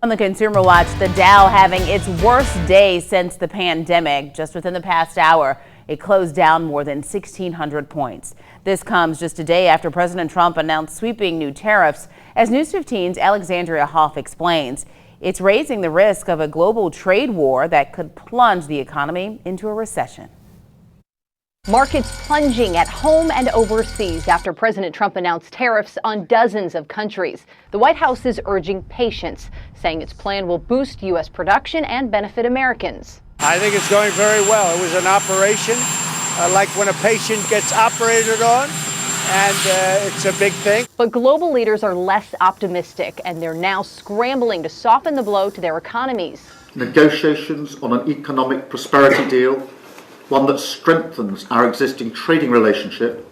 On the Consumer Watch, the Dow having its worst day since the pandemic. Just within the past hour, it closed down more than 1,600 points. This comes just a day after President Trump announced sweeping new tariffs. As News 15's Alexandria Hoff explains, it's raising the risk of a global trade war that could plunge the economy into a recession. Markets plunging at home and overseas after President Trump announced tariffs on dozens of countries. The White House is urging patience, saying its plan will boost U.S. production and benefit Americans. I think it's going very well. It was an operation like when a patient gets operated on, and it's a big thing. But global leaders are less optimistic, and they're now scrambling to soften the blow to their economies. Negotiations on an economic prosperity deal, one that strengthens our existing trading relationship,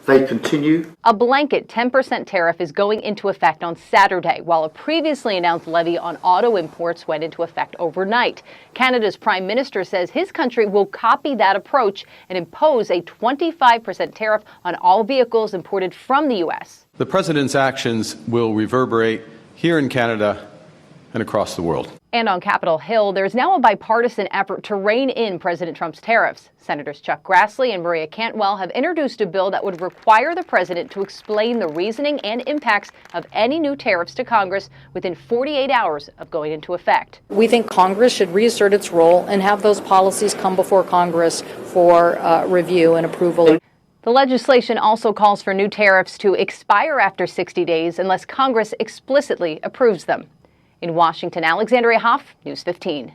they continue. A blanket 10% tariff is going into effect on Saturday, while a previously announced levy on auto imports went into effect overnight. Canada's Prime Minister says his country will copy that approach and impose a 25% tariff on all vehicles imported from the U.S. The President's actions will reverberate here in Canada and across the world. And on Capitol Hill, there's now a bipartisan effort to rein in President Trump's tariffs. Senators Chuck Grassley and Maria Cantwell have introduced a bill that would require the president to explain the reasoning and impacts of any new tariffs to Congress within 48 hours of going into effect. We think Congress should reassert its role and have those policies come before Congress for review and approval. The legislation also calls for new tariffs to expire after 60 days unless Congress explicitly approves them. In Washington, Alexandria Hoff, News 15.